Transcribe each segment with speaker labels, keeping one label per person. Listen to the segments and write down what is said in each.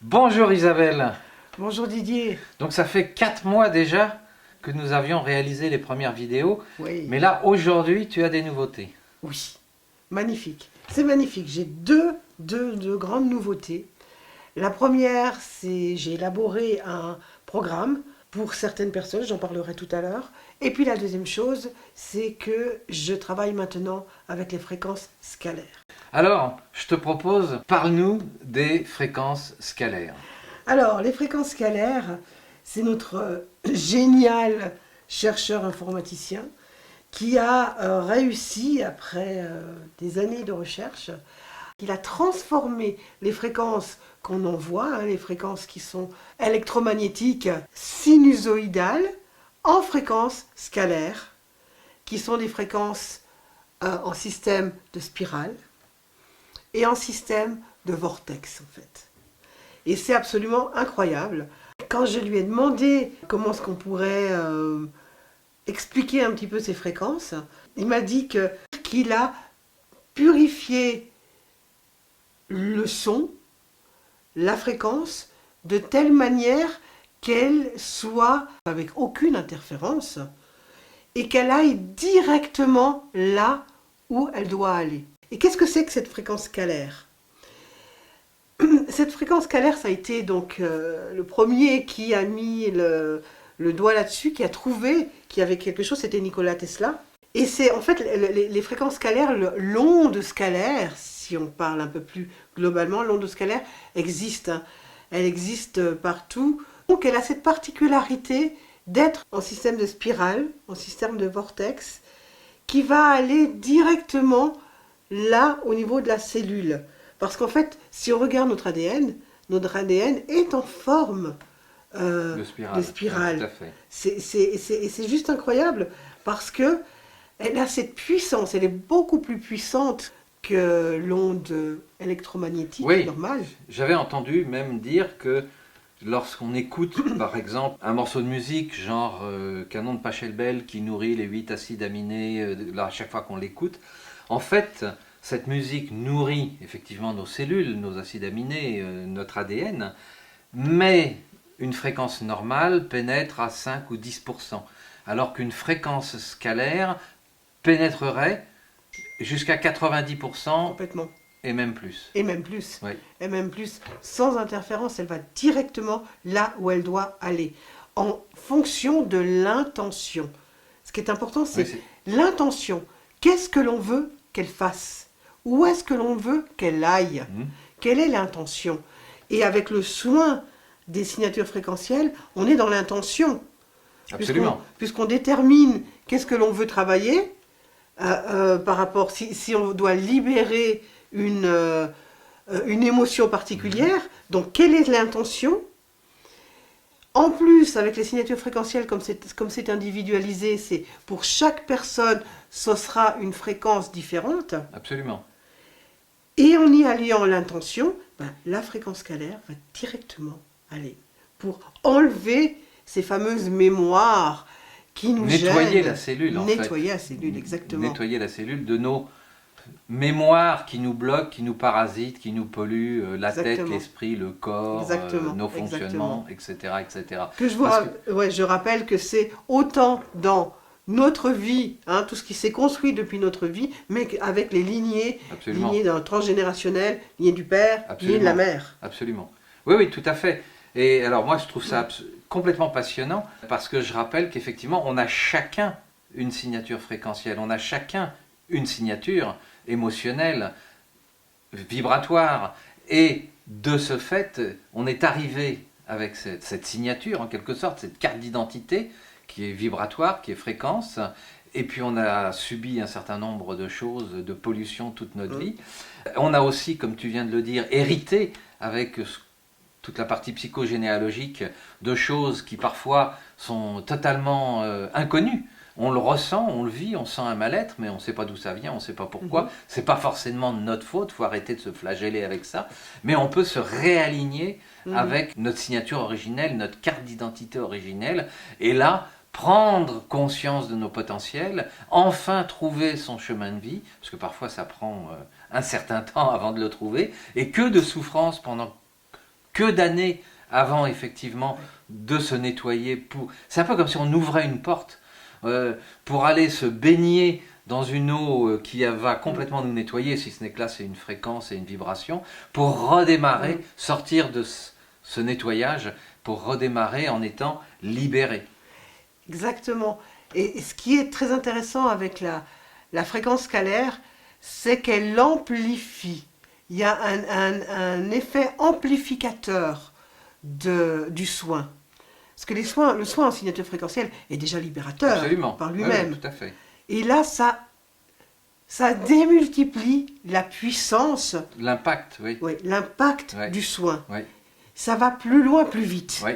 Speaker 1: Bonjour Isabelle.
Speaker 2: Bonjour Didier.
Speaker 1: Donc ça fait 4 mois déjà que nous avions réalisé les premières vidéos.
Speaker 2: Oui.
Speaker 1: Mais là, aujourd'hui, tu as des nouveautés.
Speaker 2: Oui, magnifique. C'est magnifique. J'ai deux grandes nouveautés. La première, c'est j'ai élaboré un programme pour certaines personnes, j'en parlerai tout à l'heure. Et puis la deuxième chose, c'est que je travaille maintenant avec les fréquences scalaires.
Speaker 1: Alors, je te propose, parle-nous des fréquences scalaires.
Speaker 2: Alors, les fréquences scalaires, c'est notre génial chercheur informaticien qui a réussi, après des années de recherche, il a transformé les fréquences qu'on envoie, les fréquences qui sont électromagnétiques sinusoïdales, en fréquences scalaires, qui sont des fréquences en système de spirale et en système de vortex en fait. Et c'est absolument incroyable. Quand je lui ai demandé comment est-ce qu'on pourrait expliquer un petit peu ces fréquences, il m'a dit qu'il a purifié le son, la fréquence, de telle manière qu'elle soit avec aucune interférence et qu'elle aille directement là où elle doit aller. Et qu'est-ce que c'est que cette fréquence scalaire ? Cette fréquence scalaire, ça a été donc le premier qui a mis le doigt là-dessus, qui a trouvé qu'il y avait quelque chose, c'était Nikola Tesla. Et c'est en fait les fréquences scalaires, l'onde scalaire, si on parle un peu plus globalement, l'onde scalaire existe. Elle existe partout. Donc elle a cette particularité d'être en système de spirale, en système de vortex, qui va aller directement là au niveau de la cellule. Parce qu'en fait, si on regarde notre ADN est en forme de spirale.
Speaker 1: Tout à fait.
Speaker 2: C'est juste incroyable parce que elle a cette puissance, elle est beaucoup plus puissante que l'onde électromagnétique normale.
Speaker 1: J'avais entendu même dire que lorsqu'on écoute, par exemple, un morceau de musique, genre Canon de Pachelbel qui nourrit les 8 acides aminés, là, à chaque fois qu'on l'écoute, en fait, cette musique nourrit effectivement nos cellules, nos acides aminés, notre ADN, mais une fréquence normale pénètre à 5 ou 10%, alors qu'une fréquence scalaire pénétrerait jusqu'à 90%.
Speaker 2: Complètement.
Speaker 1: Et même plus.
Speaker 2: Et même plus.
Speaker 1: Oui.
Speaker 2: Et même plus. Sans interférence, elle va directement là où elle doit aller. En fonction de l'intention. Ce qui est important, c'est l'intention. Qu'est-ce que l'on veut qu'elle fasse? Où est-ce que l'on veut qu'elle aille? Quelle est l'intention? Et avec le soin des signatures fréquentielles, on est dans l'intention.
Speaker 1: Absolument.
Speaker 2: Puisqu'on détermine qu'est-ce que l'on veut travailler, par rapport, si on doit libérer une émotion particulière, donc quelle est l'intention? En plus, avec les signatures fréquentielles, comme c'est individualisé, c'est pour chaque personne, ce sera une fréquence différente.
Speaker 1: Absolument.
Speaker 2: Et en y alliant l'intention, la fréquence scalaire va directement aller pour enlever ces fameuses mémoires qui nous
Speaker 1: nettoyer
Speaker 2: gênent.
Speaker 1: La cellule,
Speaker 2: nettoyer la cellule, exactement.
Speaker 1: Nettoyer la cellule de nos mémoires qui nous bloquent, qui nous parasitent, qui nous polluent la tête, l'esprit, le corps, nos fonctionnements, etc. etc.
Speaker 2: Je rappelle que c'est autant dans notre vie, tout ce qui s'est construit depuis notre vie, mais avec les lignées transgénérationnelles, lignée du père, lignée de la mère.
Speaker 1: Absolument. Oui, tout à fait. Et alors moi, je trouve ça complètement passionnant, parce que je rappelle qu'effectivement, on a chacun une signature fréquentielle, on a chacun une signature émotionnelle, vibratoire, et de ce fait, on est arrivé avec cette signature, en quelque sorte, cette carte d'identité, qui est vibratoire, qui est fréquence, et puis on a subi un certain nombre de choses, de pollution toute notre vie. On a aussi, comme tu viens de le dire, hérité avec toute la partie psychogénéalogique de choses qui parfois sont totalement inconnues. On le ressent, on le vit, on sent un mal-être, mais on ne sait pas d'où ça vient, on ne sait pas pourquoi. C'est pas forcément de notre faute, il faut arrêter de se flageller avec ça. Mais on peut se réaligner avec notre signature originelle, notre carte d'identité originelle, et là, prendre conscience de nos potentiels, enfin trouver son chemin de vie, parce que parfois ça prend un certain temps avant de le trouver, et que de souffrance pendant que d'années avant effectivement de se nettoyer. C'est un peu comme si on ouvrait une porte pour aller se baigner dans une eau qui va complètement nous nettoyer, si ce n'est que là c'est une fréquence et une vibration, pour redémarrer, sortir de ce nettoyage, pour redémarrer en étant libéré.
Speaker 2: Exactement. Et ce qui est très intéressant avec la fréquence scalaire, c'est qu'elle amplifie. Il y a un effet amplificateur du soin. Parce que le soin en signature fréquentielle est déjà libérateur.
Speaker 1: Absolument.
Speaker 2: Par lui-même.
Speaker 1: Oui, tout à fait.
Speaker 2: Et là, ça démultiplie la puissance.
Speaker 1: L'impact, oui.
Speaker 2: Oui, l'impact
Speaker 1: Ouais.
Speaker 2: du soin.
Speaker 1: Oui.
Speaker 2: Ça va plus loin, plus vite.
Speaker 1: Oui.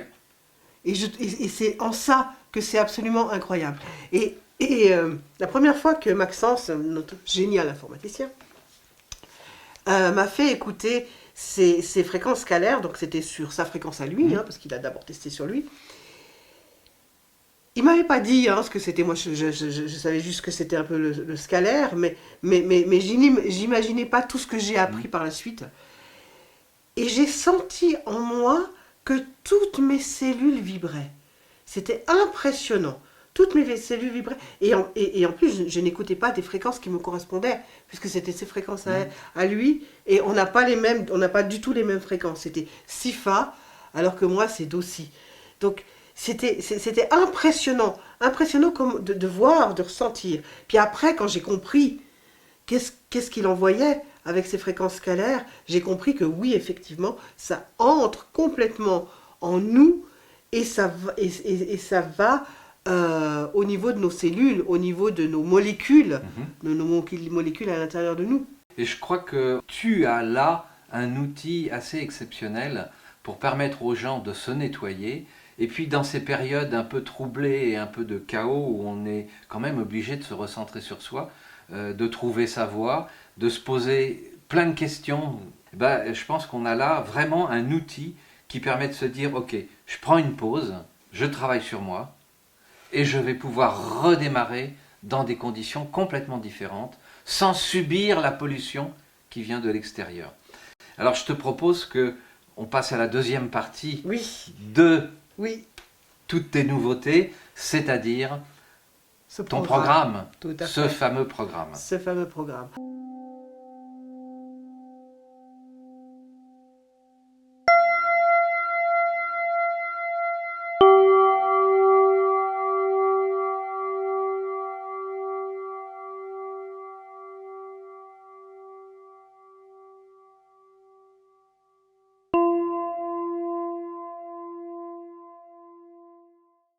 Speaker 2: Et c'est en ça que c'est absolument incroyable. Et la première fois que Maxence, notre génial informaticien, m'a fait écouter ces fréquences scalaires, donc c'était sur sa fréquence à lui, parce qu'il a d'abord testé sur lui. Il m'avait pas dit ce que c'était, moi je savais juste que c'était un peu le scalaire, mais j'imaginais pas tout ce que j'ai appris par la suite. Et j'ai senti en moi que toutes mes cellules vibraient. C'était impressionnant. Toutes mes cellules vibraient. Et en plus, je n'écoutais pas des fréquences qui me correspondaient, puisque c'était ses fréquences à lui. Et on n'a pas du tout les mêmes fréquences. C'était si fa, alors que moi, c'est do si. Donc, c'était impressionnant. Impressionnant comme de voir, de ressentir. Puis après, quand j'ai compris qu'est-ce qu'il envoyait avec ces fréquences scalaires, j'ai compris que oui, effectivement, ça entre complètement en nous et ça va au niveau de nos cellules, au niveau de nos molécules, de nos molécules à l'intérieur de nous.
Speaker 1: Et je crois que tu as là un outil assez exceptionnel pour permettre aux gens de se nettoyer. Et puis dans ces périodes un peu troublées et un peu de chaos où on est quand même obligé de se recentrer sur soi, de trouver sa voie, de se poser plein de questions, je pense qu'on a là vraiment un outil qui permet de se dire ok, je prends une pause, je travaille sur moi et je vais pouvoir redémarrer dans des conditions complètement différentes sans subir la pollution qui vient de l'extérieur. Alors je te propose que on passe à la deuxième partie de toutes tes nouveautés, c'est-à-dire ton programme, ce fameux programme.
Speaker 2: Ce fameux programme.